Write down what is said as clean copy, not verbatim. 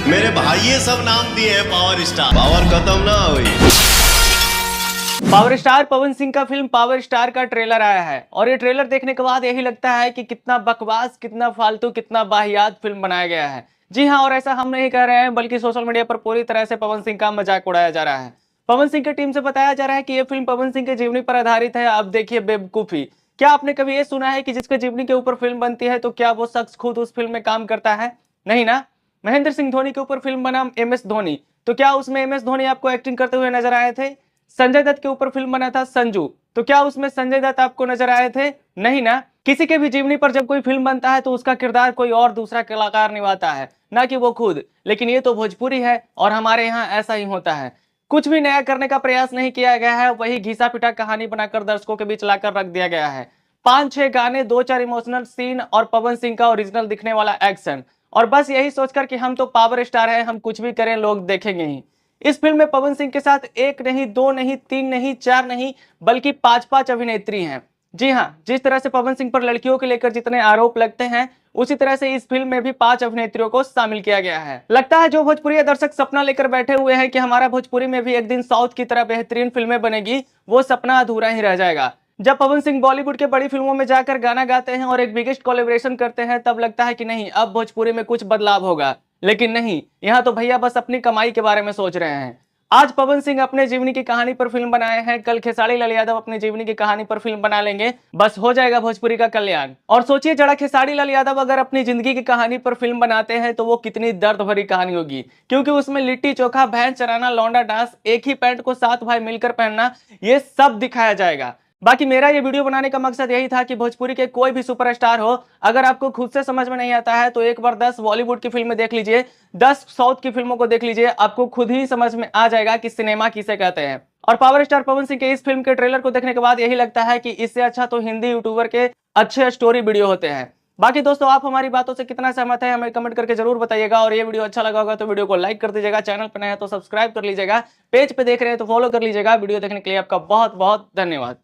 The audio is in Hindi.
मेरे भाई ये सब नाम दिए हैं पावर स्टार। पावर खत्म ना हुई। पावर स्टार पवन सिंह का फिल्म पावर स्टार का ट्रेलर आया है और ये ट्रेलर देखने के बाद यही लगता है कि कितना बकवास, कितना फालतू, कितना वाहियात फिल्म बनाया गया है। जी हाँ, और ऐसा हम नहीं कह रहे हैं बल्कि सोशल मीडिया पर पूरी तरह से पवन सिंह का मजाक उड़ाया जा रहा है। पवन सिंह की टीम से बताया जा रहा है कि ये फिल्म पवन सिंह के जीवनी पर आधारित है। अब देखिए बेवकूफी, क्या आपने कभी ये सुना है कि जिसके जीवनी के ऊपर फिल्म बनती है तो क्या वो शख्स खुद उस फिल्म में काम करता है? नहीं ना। महेंद्र सिंह धोनी के ऊपर फिल्म बना MS धोनी, तो क्या उसमें MS धोनी आपको एक्टिंग करते हुए नजर आए थे? संजय दत्त के ऊपर फिल्म बना था संजू, तो क्या उसमें संजय दत्त आपको नजर आए थे? नहीं ना। किसी के भी जीवनी पर जब कोई फिल्म बनता है तो उसका किरदार कोई और दूसरा कलाकार निभाता है, ना कि वो खुद। लेकिन ये तो भोजपुरी है और हमारे यहाँ ऐसा ही होता है। कुछ भी नया करने का प्रयास नहीं किया गया है, वही घिसा पिटा कहानी बनाकर दर्शकों के बीच लाकर रख दिया गया है। 5-6 गाने, 2-4 इमोशनल सीन और पवन सिंह का ओरिजिनल दिखने वाला एक्शन, और बस यही सोचकर कि हम तो पावर स्टार हैं, हम कुछ भी करें लोग देखेंगे ही। इस फिल्म में पवन सिंह के साथ एक नहीं, दो नहीं, तीन नहीं, चार नहीं, बल्कि 5-5 अभिनेत्री हैं। जी हाँ, जिस तरह से पवन सिंह पर लड़कियों को लेकर जितने आरोप लगते हैं, उसी तरह से इस फिल्म में भी 5 अभिनेत्रियों को शामिल किया गया है। लगता है जो भोजपुरी दर्शक सपना लेकर बैठे हुए हैं कि हमारा भोजपुरी में भी एक दिन साउथ की तरह बेहतरीन फिल्में बनेगी, वो सपना अधूरा ही रह जाएगा। जब पवन सिंह बॉलीवुड के बड़ी फिल्मों में जाकर गाना गाते हैं और एक बिगेस्ट कोलैबोरेशन करते हैं, तब लगता है कि नहीं, अब भोजपुरी में कुछ बदलाव होगा। लेकिन नहीं, यहाँ तो भैया बस अपनी कमाई के बारे में सोच रहे हैं। आज पवन सिंह अपने जीवनी की कहानी पर फिल्म बनाए हैं, कल खेसारी लाल यादव अपने जीवनी की कहानी पर फिल्म बना लेंगे, बस हो जाएगा भोजपुरी का कल्याण। और सोचिए, जरा खेसारी लाल यादव अगर अपनी जिंदगी की कहानी पर फिल्म बनाते हैं तो वो कितनी दर्द भरी कहानी होगी, क्योंकि उसमें लिट्टी चोखा, भैंस चराना, लौंडा डांस, एक ही पैंट को 7 भाई मिलकर पहनना, ये सब दिखाया जाएगा। बाकी मेरा ये वीडियो बनाने का मकसद यही था कि भोजपुरी के कोई भी सुपरस्टार हो, अगर आपको खुद से समझ में नहीं आता है तो एक बार 10 बॉलीवुड की फिल्में देख लीजिए, 10 साउथ की फिल्मों को देख लीजिए, आपको खुद ही समझ में आ जाएगा कि सिनेमा किसे कहते हैं। और पावर स्टार पवन सिंह के इस फिल्म के ट्रेलर को देखने के बाद यही लगता है कि इससे अच्छा तो हिंदी यूट्यूबर के अच्छे स्टोरी वीडियो होते हैं। बाकी दोस्तों, आप हमारी बातों से कितना सहमत है हमें कमेंट करके जरूर बताइएगा, और ये वीडियो अच्छा लगा होगा तो वीडियो को लाइक कर दीजिएगा, चैनल पर नए हैं तो सब्सक्राइब कर लीजिएगा, पेज पे देख रहे हैं तो फॉलो कर लीजिएगा। वीडियो देखने के लिए आपका बहुत बहुत धन्यवाद।